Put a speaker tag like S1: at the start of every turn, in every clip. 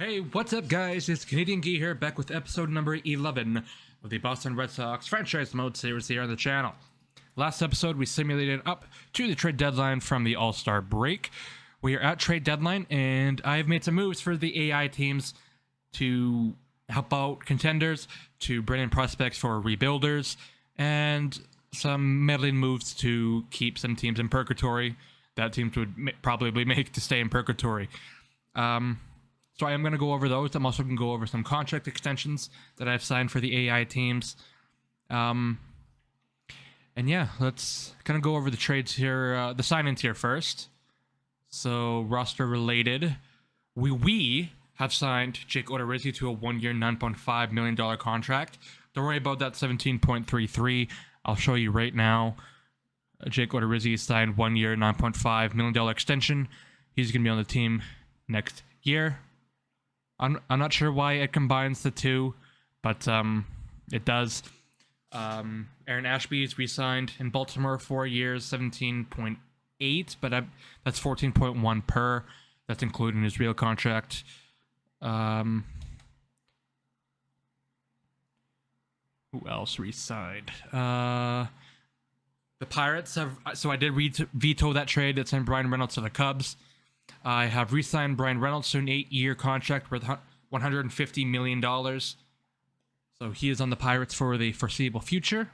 S1: Hey, what's up, guys? It's Canadian Gee here, back with episode number 11 of the Boston Red Sox franchise mode series here on the channel. Last episode, we simulated up to the trade deadline from the All-Star break. We are at trade deadline, and I've made some moves for the AI teams to help out contenders, to bring in prospects for rebuilders, and some meddling moves to keep some teams in purgatory that teams would probably make to stay in purgatory. So I am going to go over those. I'm also going to go over some contract extensions that I've signed for the AI teams. And yeah, let's kind of go over the trades here, the sign-ins here first. So roster related, we have signed Jake Odorizzi to a 1-year, $9.5 million contract. Don't worry about that 17.33. I'll show you right now. Jake Odorizzi signed 1-year, $9.5 million extension. He's going to be on the team next year. I'm not sure why it combines the two, but it does. Aaron Ashby is re-signed in Baltimore 4 years, 17.8, but that's 14.1 per. That's including his real contract. Who else re-signed? The Pirates have. So I did veto that trade that sent Brian Reynolds to the Cubs. I have re-signed Brian Reynolds to an 8-year contract worth $150 million. So he is on the Pirates for the foreseeable future.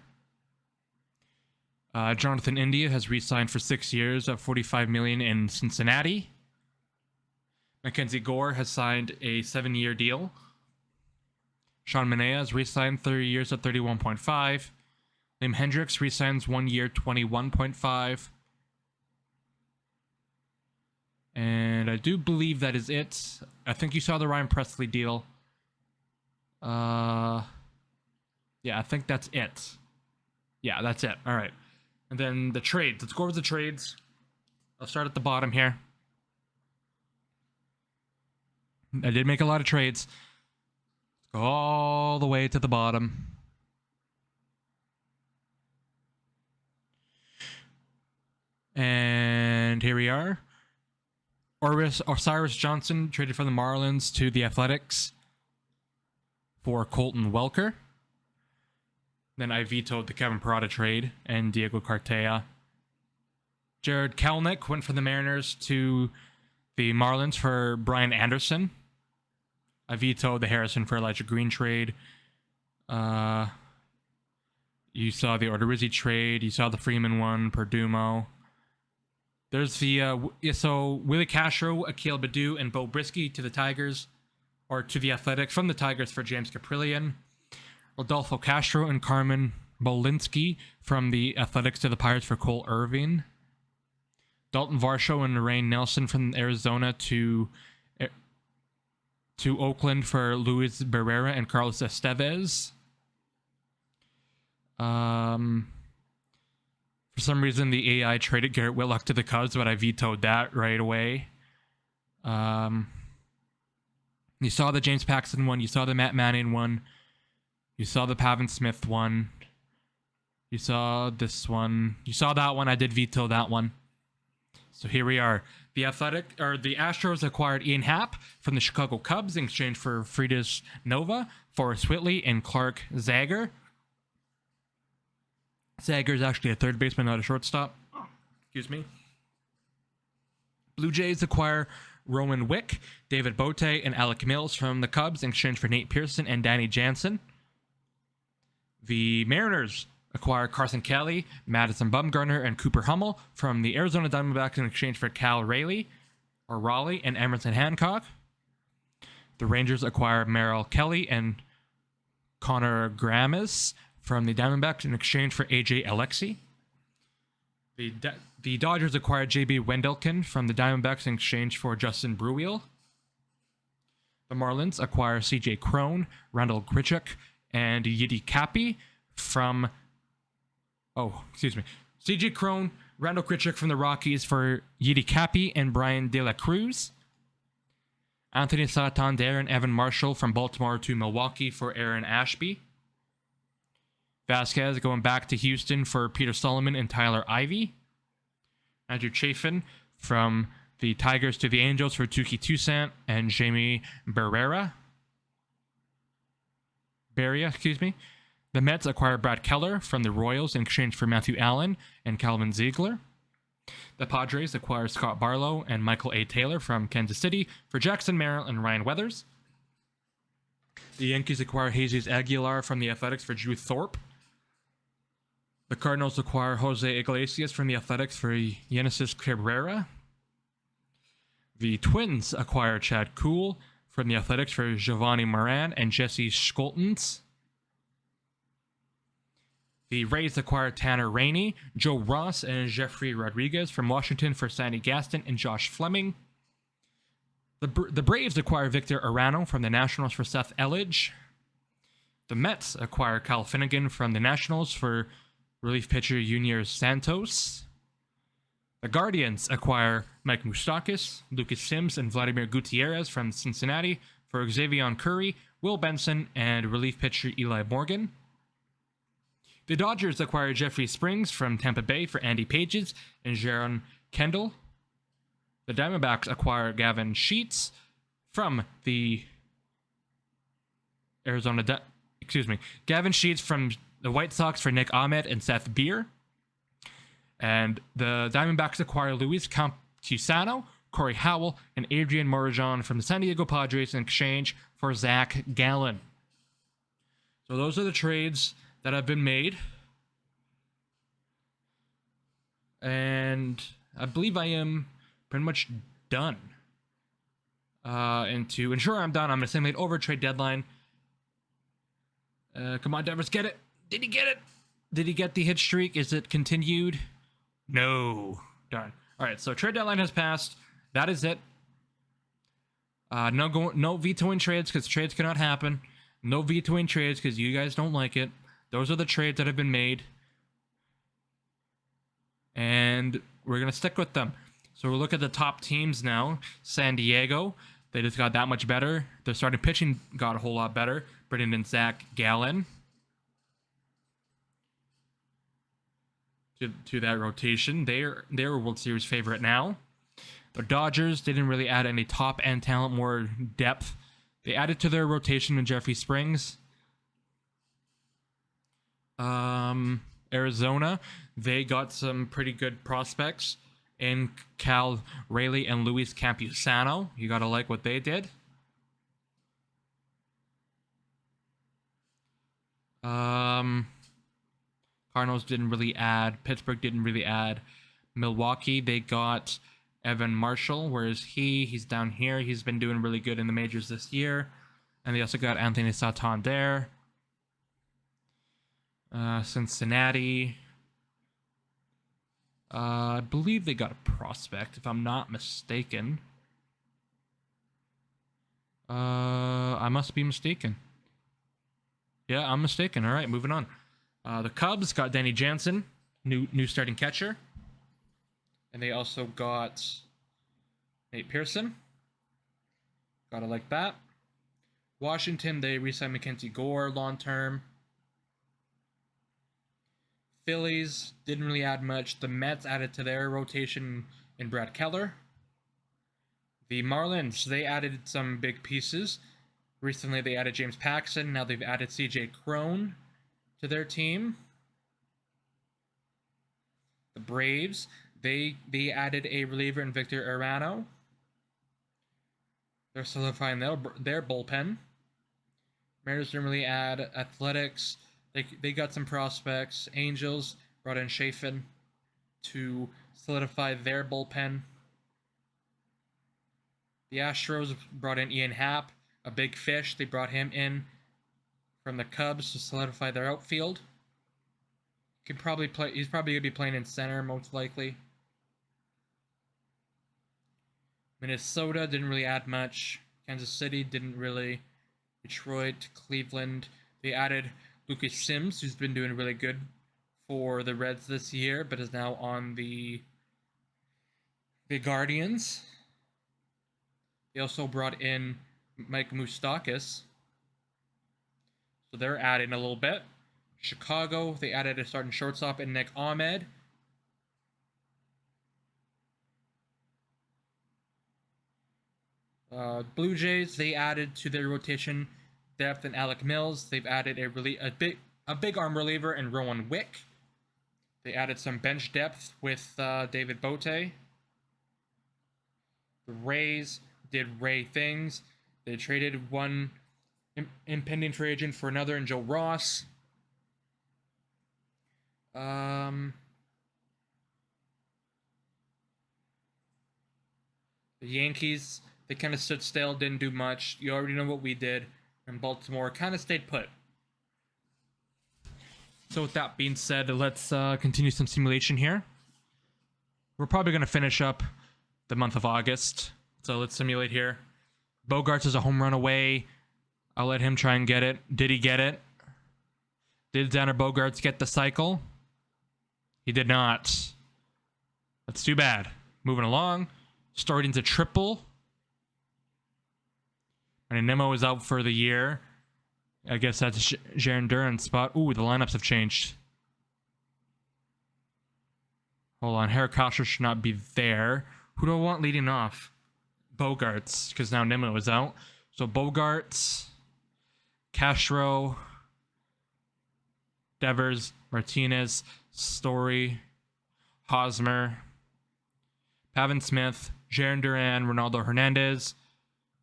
S1: Jonathan India has re-signed for 6 years at $45 million in Cincinnati. Mackenzie Gore has signed a 7-year deal. Sean Manaea has re-signed 30 years at $31.5. Liam Hendricks re-signs 1 year, $21.5. And I do believe that is it. I think you saw the Ryan Presley deal. Yeah, I think that's it. Yeah, that's it. All right. And then the trades. Let's go over the trades. I'll start at the bottom here. I did make a lot of trades. Let's go all the way to the bottom. And here we are. Osiris Johnson traded from the Marlins to the Athletics for Colton Welker. Then I vetoed the Kevin Parada trade and Diego Cartaya. Jared Kelenic went from the Mariners to the Marlins for Brian Anderson. I vetoed the Harrison for Elijah Green trade. You saw the Odorizzi trade. You saw the Freeman one, Perdumo. There's the, so Willie Castro, Akil Baddoo, and Bo Brisky to the Tigers, or to the Athletics from the Tigers for James Caprillion. Rodolfo Castro and Carmen Bolinski from the Athletics to the Pirates for Cole Irving. Dalton Varsho and Lorraine Nelson from Arizona to Oakland for Luis Barrera and Carlos Estevez. For some reason, the AI traded Garrett Whitlock to the Cubs, but I vetoed that right away. You saw the James Paxton one. You saw the Matt Manning one. You saw the Pavin Smith one. You saw this one. You saw that one. I did veto that one. So here we are. The Astros acquired Ian Happ from the Chicago Cubs in exchange for Friedrich Nova, Forrest Whitley, and Clark Zager. Zager is actually a third baseman, not a shortstop. Excuse me. Blue Jays acquire Rowan Wick, David Bote, and Alec Mills from the Cubs in exchange for Nate Pearson and Danny Jansen. The Mariners acquire Carson Kelly, Madison Bumgarner, and Cooper Hummel from the Arizona Diamondbacks in exchange for Cal Raleigh, and Emerson Hancock. The Rangers acquire Merrill Kelly and Connor Gramis from the Diamondbacks in exchange for AJ Alexi. The Dodgers acquired JB Wendelken from the Diamondbacks in exchange for Justin Breuil. The Marlins acquire CJ Cron, Randall Grichuk, and Yidi Capi from... CJ Cron, Randall Grichuk from the Rockies for Yidi Capi and Brian De La Cruz. Anthony Santander and Evan Marshall from Baltimore to Milwaukee for Aaron Ashby. Vasquez going back to Houston for Peter Solomon and Tyler Ivey. Andrew Chafin from The Tigers to the Angels for Tuki Toussaint and Jamie Barria, excuse me. The Mets acquire Brad Keller from the Royals in exchange for Matthew Allen and Calvin Ziegler. The Padres acquire Scott Barlow and Michael A. Taylor from Kansas City for Jackson Merrill and Ryan Weathers. The Yankees acquire Jesus Aguilar from the Athletics for Drew Thorpe. The Cardinals acquire Jose Iglesias from the Athletics for Yenesis Cabrera. The Twins acquire Chad Kuhl from the Athletics for Giovanni Moran and Jesse Scholtens. The Rays acquire Tanner Rainey, Joe Ross, and Jeffrey Rodriguez from Washington for Sandy Gaston and Josh Fleming. The Braves acquire Victor Arano from the Nationals for Seth Elledge. The Mets acquire Kyle Finnegan from the Nationals for relief pitcher Junior Santos. The Guardians acquire Mike Moustakas, Lucas Sims, and Vladimir Gutierrez from Cincinnati for Xavier Curry, Will Benson, and relief pitcher Eli Morgan. The Dodgers acquire Jeffrey Springs from Tampa Bay for Andy Pages and Jaron Kendall. The Diamondbacks acquire Gavin Sheets from the Gavin Sheets from the White Sox for Nick Ahmed and Seth Beer. And the Diamondbacks acquire Luis Campusano, Corey Howell, and Adrian Morajon from the San Diego Padres in exchange for Zach Gallen. So those are the trades that have been made. And I believe I am pretty much done. And to ensure I'm done, I'm going to simulate over trade deadline. Come on, Devers, get it. Did he get it? Did he get the hit streak? Is it continued? No. Darn. All right, so trade deadline has passed. That is it. No vetoing trades because trades cannot happen. No vetoing trades because you guys don't like it. Those are the trades that have been made. And we're going to stick with them. So we'll look at the top teams now. San Diego, they just got that much better. Their starting pitching got a whole lot better. Bringing in Zach Gallen to that rotation. They're a World Series favorite now. The Dodgers didn't really add any top-end talent, more depth. They added to their rotation in Jeffrey Springs. Arizona, they got some pretty good prospects in Cal Raleigh and Luis Campusano. You gotta like what they did. Cardinals didn't really add. Pittsburgh didn't really add. Milwaukee, they got Evan Marshall. Where is he? He's down here. He's been doing really good in the majors this year. And they also got Anthony Santander. Cincinnati. I believe they got a prospect, if I'm not mistaken. I must be mistaken. Yeah, I'm mistaken. All right, moving on. The Cubs got Danny Jansen, new starting catcher. And they also got Nate Pearson. Gotta like that. Washington, they re-signed Mackenzie Gore long-term. Phillies didn't really add much. The Mets added to their rotation in Brad Keller. The Marlins, they added some big pieces. Recently, they added James Paxton. Now they've added C.J. Cron to their team. The Braves, they added a reliever in Victor Arano. They're solidifying their bullpen. Mariners didn't really add. Athletics, they got some prospects. Angels brought in Chafin to solidify their bullpen. The Astros brought in Ian Happ, a big fish. They brought him in from the Cubs to solidify their outfield. He's probably going to be playing in center, most likely. Minnesota didn't really add much. Kansas City didn't really. Detroit, Cleveland, they added Lucas Sims, who's been doing really good for the Reds this year, but is now on the Guardians. They also brought in Mike Moustakas, so they're adding a little bit. Chicago, they added a starting shortstop in Nick Ahmed. Blue Jays, they added to their rotation depth in Alec Mills. They've added a big arm reliever in Rowan Wick. They added some bench depth with David Bote. The Rays did Ray things. They traded one impending free agent for another in Joe Ross. The Yankees, they kind of stood still, didn't do much. You already know what we did. And Baltimore kind of stayed put. So with that being said, let's continue some simulation here. We're probably going to finish up the month of August. So let's simulate here. Bogarts is a home run away. I'll let him try and get it. Did he get it? Did Xander Bogaerts get the cycle? He did not. That's too bad. Moving along. Starting to triple. And Nemo is out for the year. I guess that's Jaron Duran's spot. Ooh, the lineups have changed. Hold on. Harry Kosher should not be there. Who do I want leading off? Bogarts, because now Nemo is out. So Bogarts, Castro, Devers, Martinez, Story, Hosmer, Pavin Smith, Jaron Duran, Ronaldo Hernandez.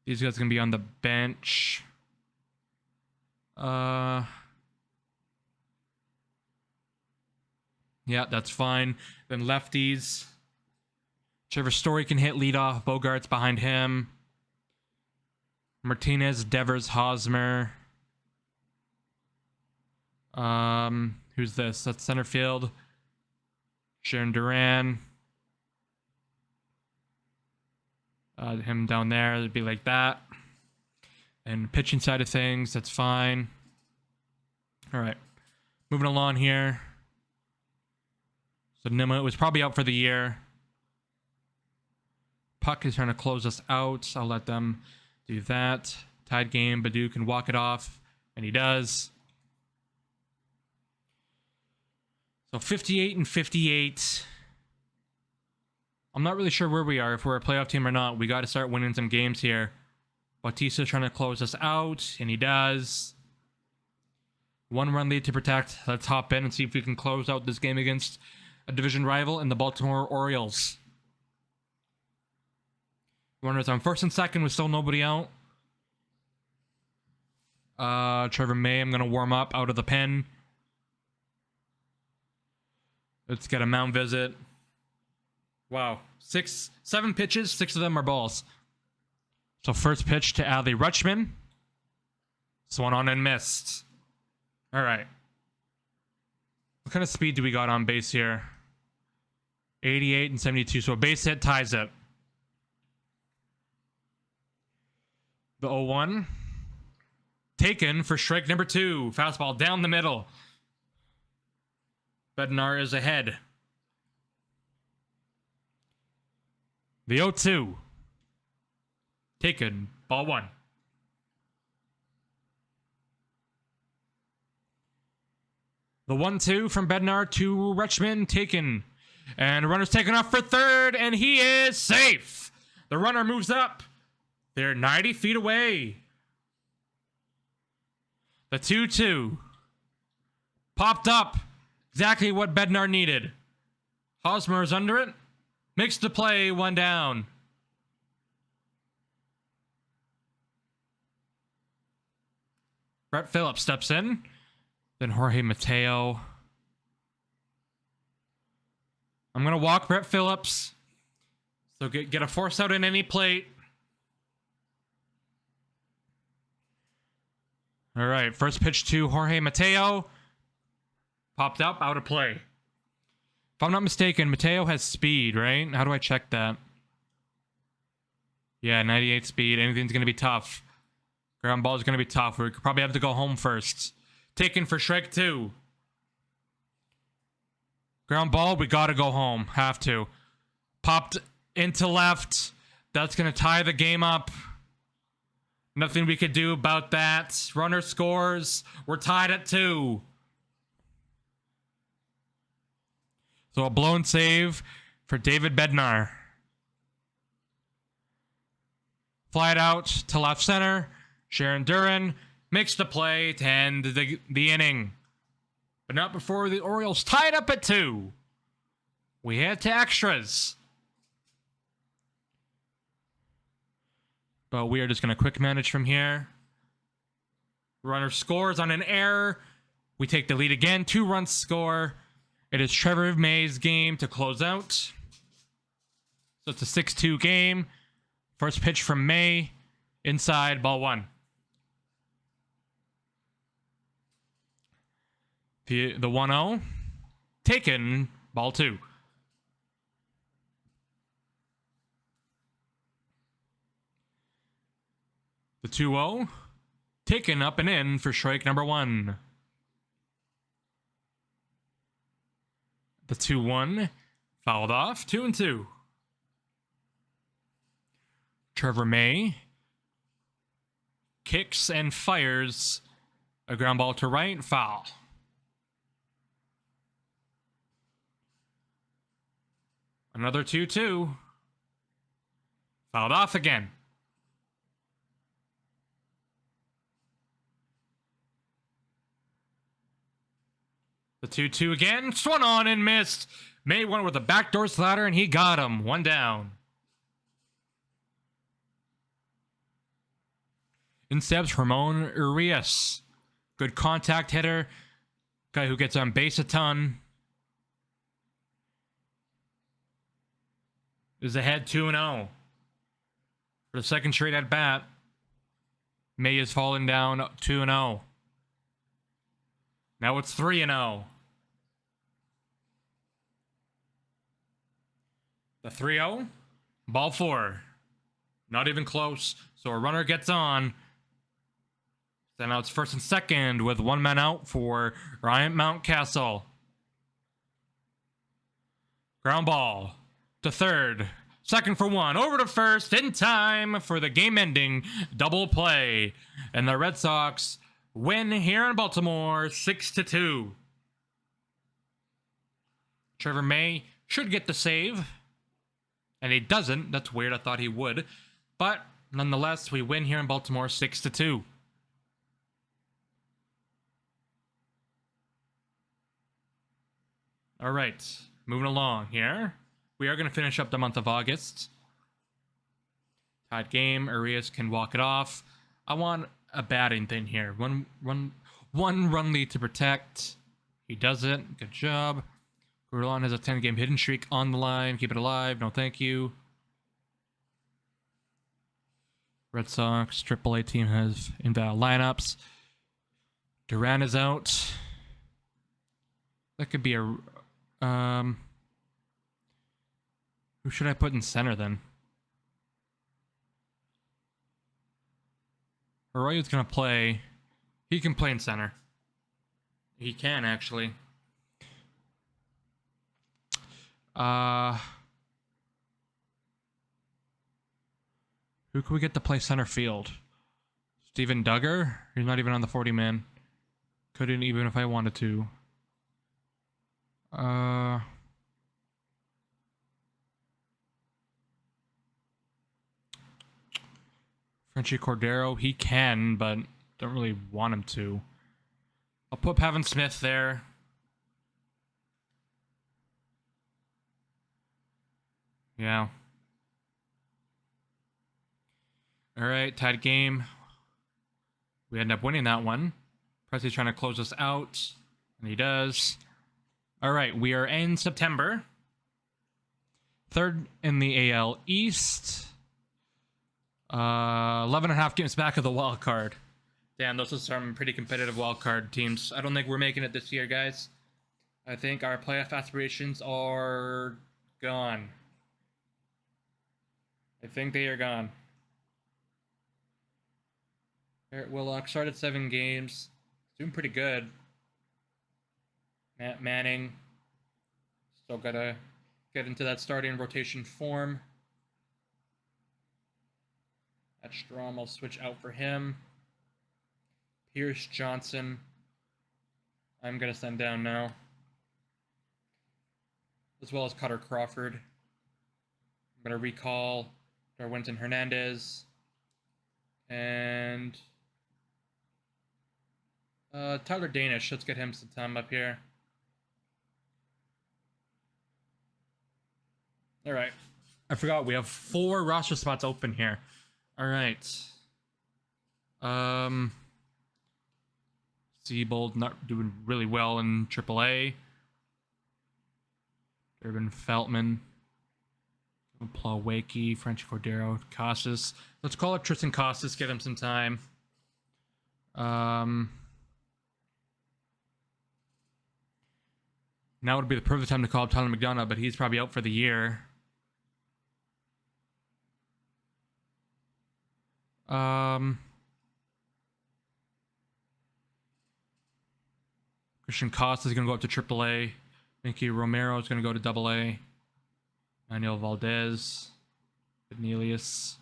S1: These guys are going to be on the bench. Yeah, that's fine. Then lefties. Trevor Story can hit leadoff. Bogarts behind him. Martinez, Devers, Hosmer. Who's this? That's center field. Sharon Duran. Him down there, it'd be like that. And pitching side of things, that's fine. All right, moving along here. So Nima was probably out for the year. Puck is trying to close us out. I'll let them do that. Tied game, Badu can walk it off, and he does. So 58 and 58. I'm not really sure where we are, if we're a playoff team or not. We got to start winning some games here. Bautista's trying to close us out, and he does. 1-run lead to protect. Let's hop in and see if we can close out this game against a division rival in the Baltimore Orioles. Runners on first and second with still nobody out. Trevor May, I'm going to warm up out of the pen. Let's get a mound visit. Wow. 7 pitches, 6 of them are balls. So first pitch to Adley Rutschman. Swung on and missed. All right. What kind of speed do we got on base here? 88 and 72. So a base hit ties it. The 0-1. Taken for strike number 2. Fastball down the middle. Bednar is ahead. The 0-2. Taken. Ball 1. The 1-2 from Bednar to Rutschman. Taken. And the runner's taken off for third, and he is safe. The runner moves up. They're 90 feet away. The 2-2. Popped up. Exactly what Bednar needed. Hosmer is under it. Makes the play, 1 down. Brett Phillips steps in. Then Jorge Mateo. I'm going to walk Brett Phillips. So get a force out in any plate. All right, first pitch to Jorge Mateo. Popped up, out of play. If I'm not mistaken, Mateo has speed, right? How do I check that? Yeah, 98 speed. Anything's going to be tough. Ground ball is going to be tough. We probably have to go home first. Taken for strike 2. Ground ball, we got to go home. Have to. Popped into left. That's going to tie the game up. Nothing we could do about that. Runner scores. We're tied at 2. So a blown save for David Bednar. Fly it out to left center. Sharon Duran makes the play to end the inning. But not before the Orioles tied up at 2. We head to extras. But we are just going to quick manage from here. Runner scores on an error. We take the lead again. 2 runs score. It is Trevor May's game to close out. So it's a 6-2 game. First pitch from May. Inside, ball 1. The 1-0. Taken, ball 2. The 2-0. Taken up and in for strike number 1. The 2-1. Fouled off. 2-2. Trevor May kicks and fires a ground ball to right. Foul. Another 2-2. Fouled off again. The 2-2 again. Swung on and missed. May went with a backdoor slider and he got him. 1 down. In steps Ramon Urias. Good contact hitter. Guy who gets on base a ton. Is ahead 2-0. For the second straight at bat. May is falling down 2-0. Now it's 3-0. The 3-0. Ball 4. Not even close. So a runner gets on. Then now it's first and second with 1 man out for Ryan Mountcastle. Ground ball to third. Second for 1. Over to first in time for the game-ending double play. And the Red Sox win here in Baltimore 6-2. Trevor May should get the save. And he doesn't. That's weird. I thought he would. But nonetheless, we win here in Baltimore 6-2. All right, moving along here. We are going to finish up the month of August. Tied game. Urias can walk it off. I want a batting thing here. One run lead to protect. He does it. Good job. Gurlan has a 10-game hidden streak on the line. Keep it alive. No, thank you. Red Sox AAA team has invalid lineups. Duran is out. That could be a... who should I put in center then? Arroyo's gonna play. He can play in center. He can actually. Who can we get to play center field? Steven Duggar? He's not even on the 40-man. Couldn't even if I wanted to. Frenchie Cordero, he can, but don't really want him to. I'll put Pavin Smith there. Yeah. Alright, tied game. We end up winning that one. Presley's trying to close us out, and he does. Alright, we are in September. 3rd in the AL East. 11.5 games back of the wild card. Damn, those are some pretty competitive wild card teams. I don't think we're making it this year, guys. I think our playoff aspirations are gone. I think they are gone. Garrett Willock started 7 games. Doing pretty good. Matt Manning. Still gotta get into that starting rotation form. That Strom, I'll switch out for him. Pierce Johnson. I'm gonna send down now. As well as Cutter Crawford. I'm gonna recall Darwinton Hernandez. And Tyler Danish, let's get him some time up here. All right. I forgot we have 4 roster spots open here. All right. Seabold not doing really well in AAA. Urban Feltman. Plawakey, French Cordero, Casas. Let's call up Tristan Casas, give him some time. Now would be the perfect time to call up Tyler McDonough, but he's probably out for the year. Christian Costa is going to go up to AAA. Nicky Romero is going to go to AA. Manuel Valdez. Cornelius.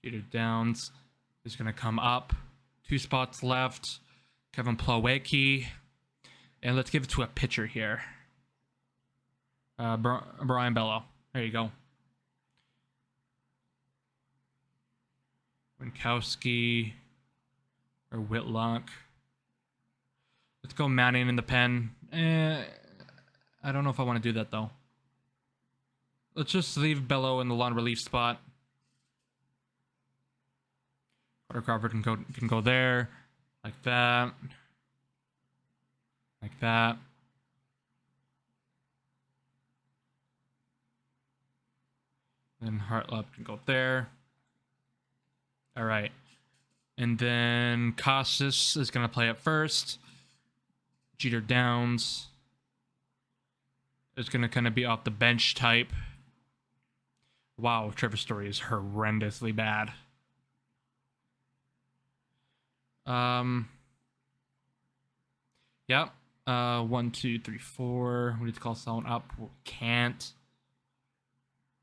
S1: Peter Downs is going to come up. 2 spots left. Kevin Plawecki. And let's give it to a pitcher here. Brian Bello. There you go. Winkowski. Or Whitlock. Let's go Manning in the pen. I don't know if I want to do that, though. Let's just leave Bello in the lawn relief spot. Carter Crawford can go there. Like that. Like that. Then Hartlop can go there. All right. And then Casas is going to play at first. Jeter Downs is going to kind of be off the bench type. Wow, Trevor Story is horrendously bad. Yep. 1, 2, 3, 4. We need to call someone up. We can't.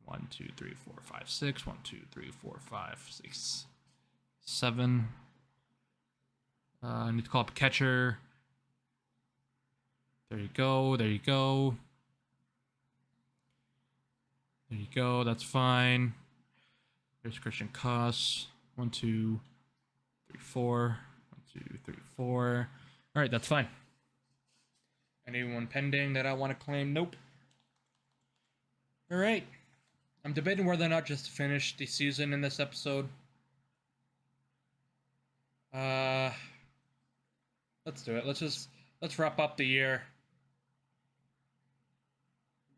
S1: 1, 2, 3, 4, 5, 6. 1, 2, 3, 4, 5, 6, 7. I need to call up a catcher. There you go. There you go. There you go. That's fine. There's Christian Koss. 1, 2, 3, 4. 1, 2, 3, 4. All right, that's fine. Anyone pending that I want to claim? Nope. All right. I'm debating whether or not just to finish the season in this episode. Let's do it. Let's wrap up the year.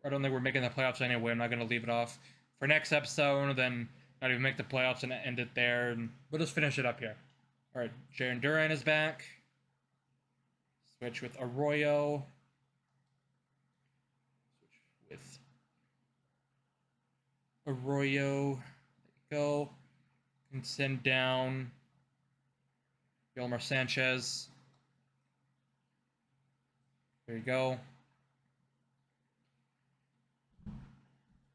S1: I don't think we're making the playoffs anyway. I'm not going to leave it off for next episode, then not even make the playoffs and end it there. And we'll just finish it up here. All right, Jaron Duran is back. Switch with Arroyo. Switch with Arroyo. There you go. Can send down Gilmar Sanchez. There you go.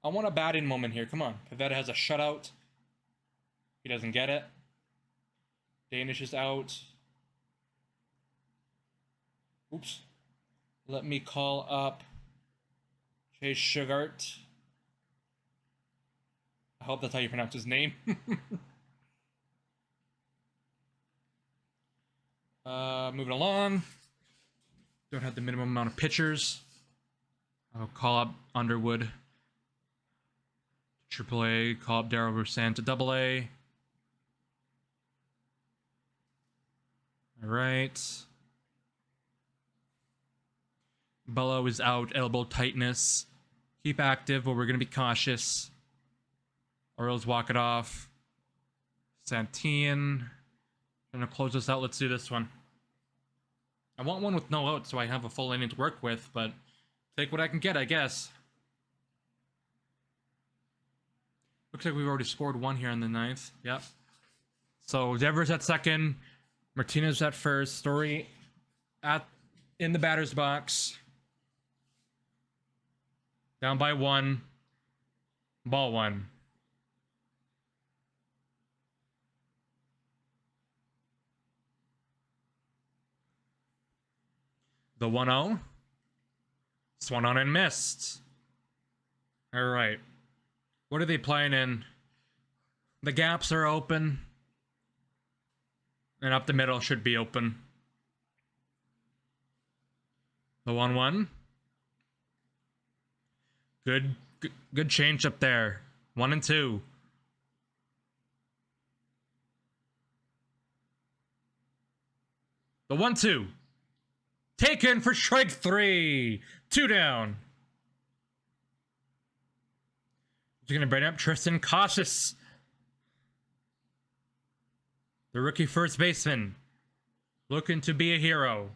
S1: I want a batting moment here. Come on. Pivetta has a shutout. He doesn't get it. Danish is out. Oops. Let me call up Chase Sugart. I hope that's how you pronounce his name. Moving along. Don't have the minimum amount of pitchers. I'll call up Underwood. AAA, call up Daryl Rusan to AA. All right. Bello is out, elbow tightness. Keep active, but we're going to be cautious. Orioles walk it off. Santillan. Going to close this out. Let's do this one. I want one with no outs so I have a full inning to work with, but take what I can get, I guess. Looks like we've already scored 1 here in the 9th. Yep. So Devers at second. Martinez at first. Story in the batter's box. Down by 1. Ball 1. The 1-0. Swung on and missed. All right. What are they playing in? The gaps are open. And up the middle should be open. The 1-1. Good change up there. 1 and 2. The 1-2. Taken for strike 3. 2 down. He's going to bring up Tristan Cautious. The rookie first baseman. Looking to be a hero.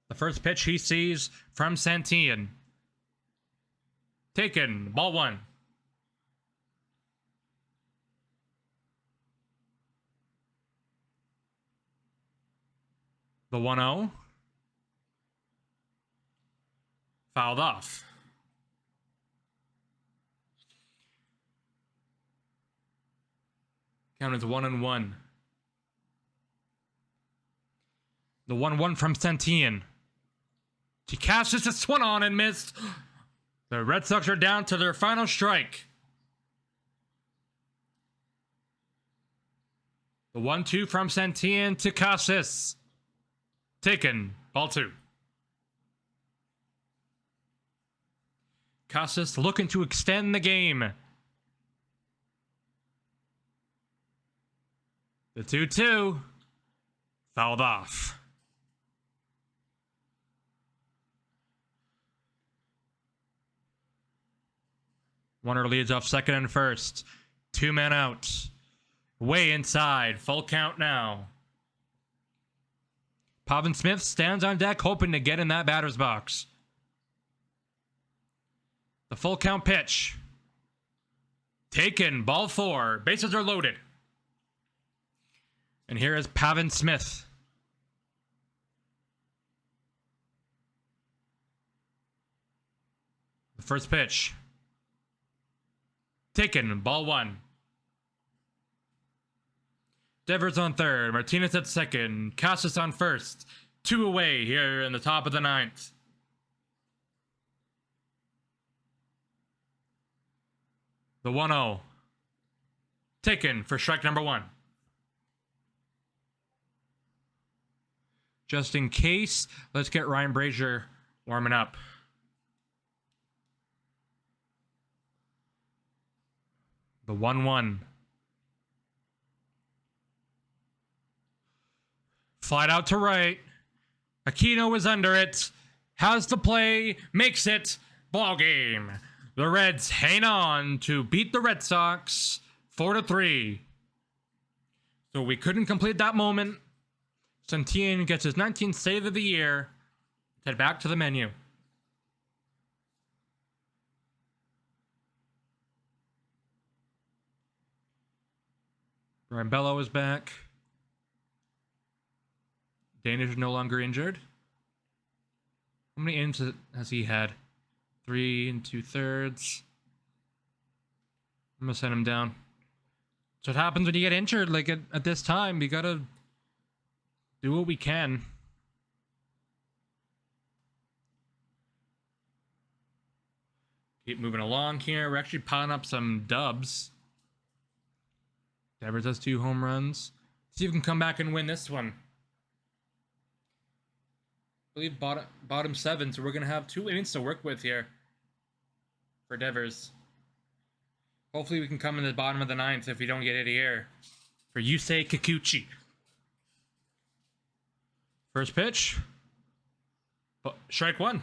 S1: The first pitch he sees from Santillan. Taken. Ball 1. The 1-0. Fouled off. Count is 1-1. The 1-1 from Santillan. He catches a swung on and missed. The Red Sox are down to their final strike. The 1-2 from Santillan to Casas. Taken. Ball 2. Casas looking to extend the game. The 2-2. Fouled off. Warner leads off second and first. 2 men out. Way inside. Full count now. Pavin Smith stands on deck hoping to get in that batter's box. The full count pitch. Taken. Ball 4. Bases are loaded. And here is Pavin Smith. The first pitch. Taken. Ball 1. Devers on third. Martinez at second. Casas on first. 2 away here in the top of the 9th. The 1-0. Taken for strike number 1. Just in case, let's get Ryan Brazier warming up. The 1-1. Flight out to right. Aquino is under it. Has the play. Makes it. Ball game. The Reds hang on to beat the Red Sox 4-3. So we couldn't complete that moment. Santillan gets his 19th save of the year. Head back to the menu. Brian Bello is back. Danish is no longer injured. How many innings has he had? 3 2/3. I'm gonna send him down. So what happens when you get injured? Like at this time, we gotta do what we can. Keep moving along here. We're actually piling up some dubs. Devers has 2 home runs. See if we can come back and win this one. I believe bottom 7, so we're going to have 2 innings to work with here for Devers. Hopefully we can come in the bottom of the 9th if we don't get it here for Yusei Kikuchi. First pitch. Strike 1.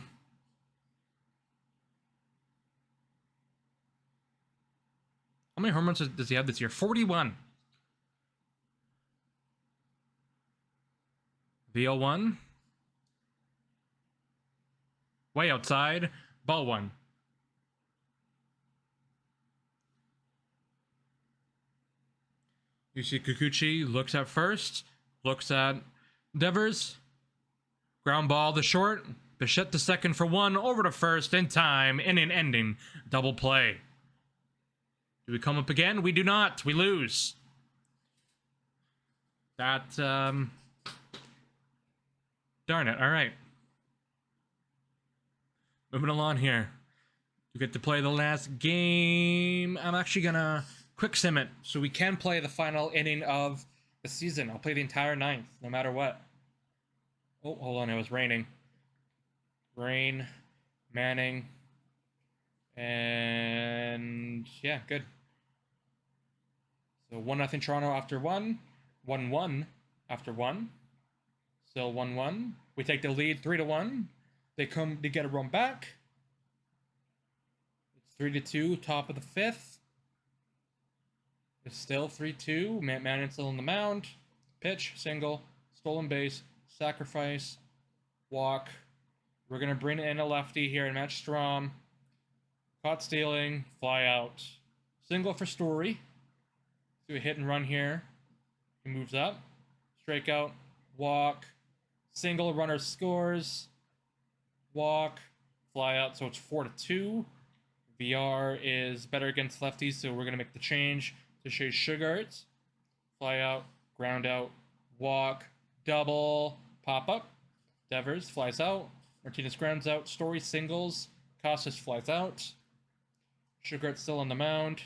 S1: How many home runs does he have this year? 41. The 0-1. Way outside. Ball 1. Yusei Kikuchi looks at first. Looks at Devers. Ground ball to short. Bichette to second for 1. Over to first in time. In an ending double play. Do we come up again? We do not. We lose. That, darn it. All right. Moving along here. We get to play the last game. I'm actually going to quick sim it so we can play the final inning of this season. I'll play the entire ninth, no matter what. Oh, hold on, it was raining. Rain, Manning, and yeah, good. So 1-0 Toronto after 1-1 after 1. Still 1-1. We take the lead 3-1. They get a run back. It's 3-2, top of the 5th. It's still 3-2. Manning's still on the mound. Pitch, single, stolen base, sacrifice, walk. We're going to bring in a lefty here and match Strom. Caught stealing, fly out. Single for Story. Do a hit and run here. He moves up. Strikeout, walk. Single, runner scores. Walk, fly out. So it's 4-2. VR is better against lefties, so we're going to make the change to Chase Sugarts. Fly out, ground out, walk, double, pop up. Devers flies out. Martinez grounds out. Story singles. Costas flies out. Sugarts still on the mound.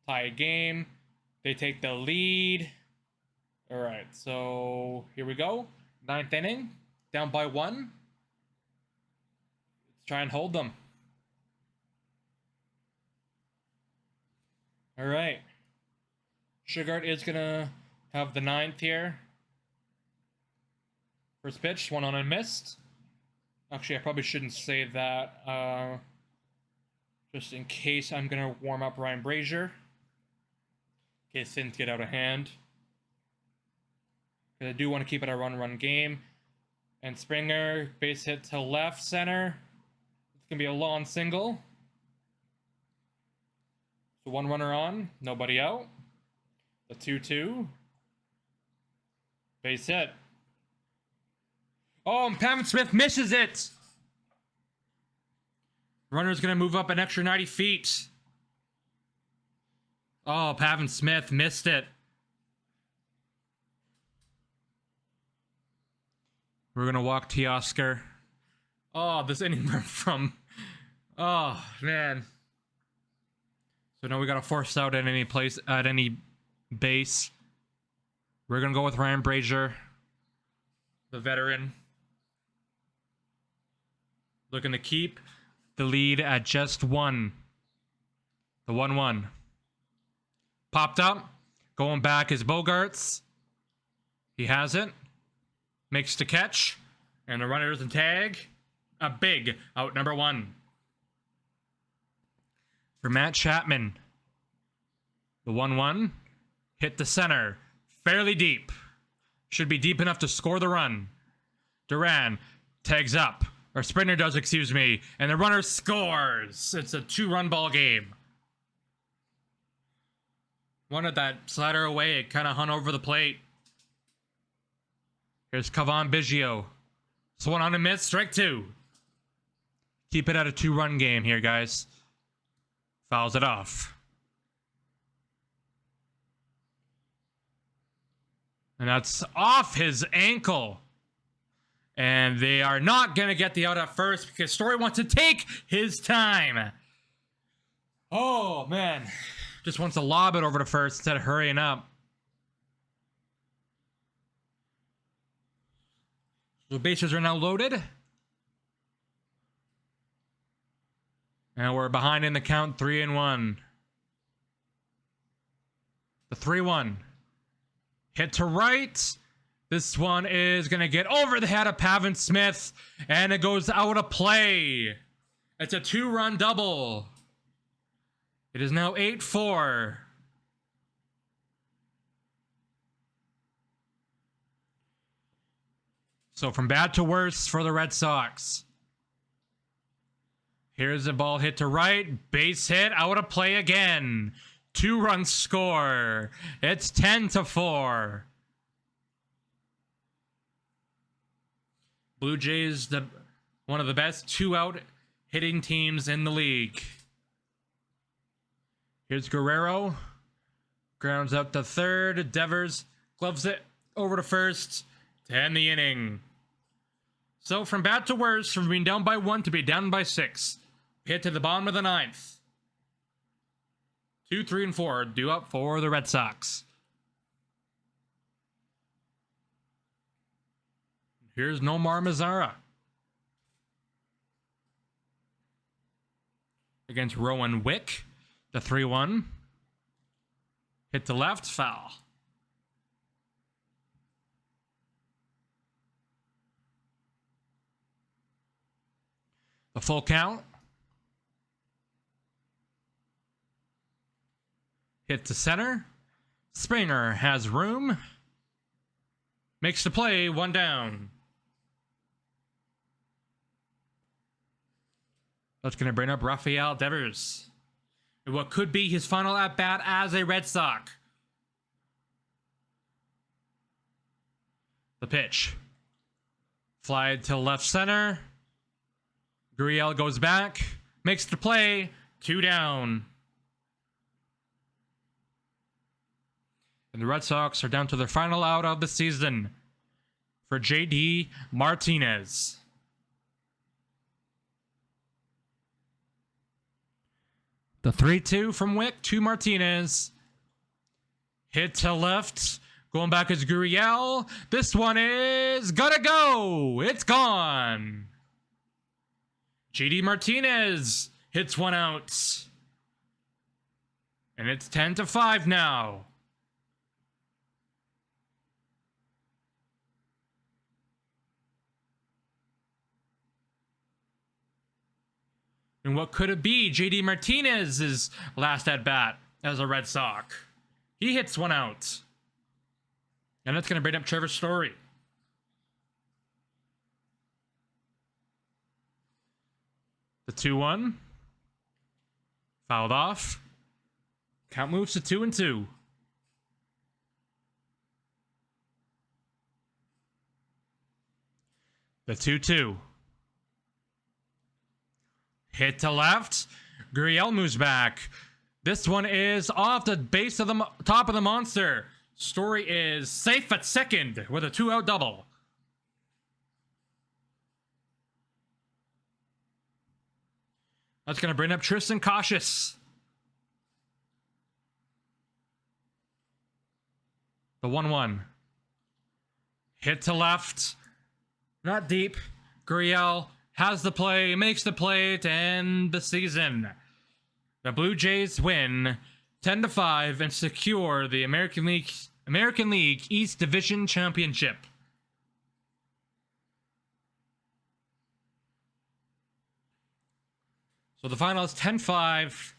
S1: Tie game. They take the lead. All right, so here we go. 9th inning. Down by 1. Let's try and hold them. All right. Sugart is going to have the 9th here. First pitch, 1 on and missed. Actually, I probably shouldn't say that. Just in case I'm going to warm up Ryan Brazier. In case things get out of hand. Because I do want to keep it a run-run game. And Springer, base hit to left center. It's going to be a lawn single. So 1 runner on, nobody out. The 2-2. Base hit. Oh, and Pavin Smith misses it! Runner's going to move up an extra 90 feet. Oh, Pavin Smith missed it. We're going to walk Teoscar. Oh, this inning from... Oh, man. So now we got to force out at any place, at any base. We're going to go with Ryan Brazier, the veteran. Looking to keep the lead at just 1. The 1-1. Popped up. Going back is Bogarts. He has it. Makes the catch. And the runner doesn't tag. A big out number 1. For Matt Chapman. The 1-1. Hit the center. Fairly deep. Should be deep enough to score the run. Duran tags up. Or Springer does, excuse me. And the runner scores. It's a 2-run ball game. Wanted that slider away. It kind of hung over the plate. Here's Cavan Biggio. Swung on a miss. Strike 2. Keep it at a 2-run game here, guys. Fouls it off. And that's off his ankle. And they are not going to get the out at first because Story wants to take his time. Oh, man. Just wants to lob it over to first instead of hurrying up. The bases are now loaded. And we're behind in the count, 3-1. The 3-1. Hit to right. This one is going to get over the head of Pavin Smith. And it goes out of play. It's a 2-run double. It is now 8-4. So from bad to worse for the Red Sox. Here's the ball hit to right. Base hit. Out of play again. 2-run score. It's 10-4. Blue Jays, one of the best 2-out hitting teams in the league. Here's Guerrero. Grounds out to third. Devers gloves it over to first to end the inning. So from bad to worse, from being down by 1 to be down by 6. Hit to the bottom of the 9th. 2, 3, and 4 due up for the Red Sox. Here's Nomar Mazara against Rowan Wick. The 3-1. Hit to left, foul. The full count. Hit to center. Springer has room. Makes the play, 1 down. That's going to bring up Rafael Devers. What could be his final at-bat as a Red Sox. The pitch. Fly to left center. Gurriel goes back. Makes the play. 2 down. And the Red Sox are down to their final out of the season for JD Martinez. The 3-2 from Wick to Martinez. Hit to left. Going back is Gurriel. This one is gonna go. It's gone. JD Martinez hits one out. And it's 10-5 now. And what could it be? JD Martinez's last at-bat as a Red Sox. He hits one out. And that's going to bring up Trevor Story. The 2-1. Fouled off. Count moves to 2-2. The 2-2. Hit to left. Gurriel moves back. This one is off the base of the top of the monster. Story is safe at second with a 2-out double. That's going to bring up Tristan Cautious. The 1-1. Hit to left. Not deep. Gurriel has the play, makes the play to end the season. The Blue Jays win 10-5 and secure the American League East Division Championship. So the final is 10-5.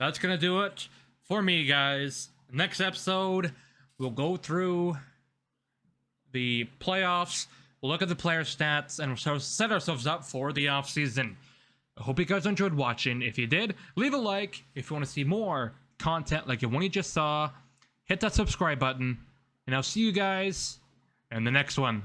S1: That's going to do it for me, guys. Next episode, we'll go through the playoffs. We'll look at the player stats and we'll set ourselves up for the offseason. I hope you guys enjoyed watching. If you did, leave a like. If you want to see more content like the one you just saw, hit that subscribe button. And I'll see you guys in the next one.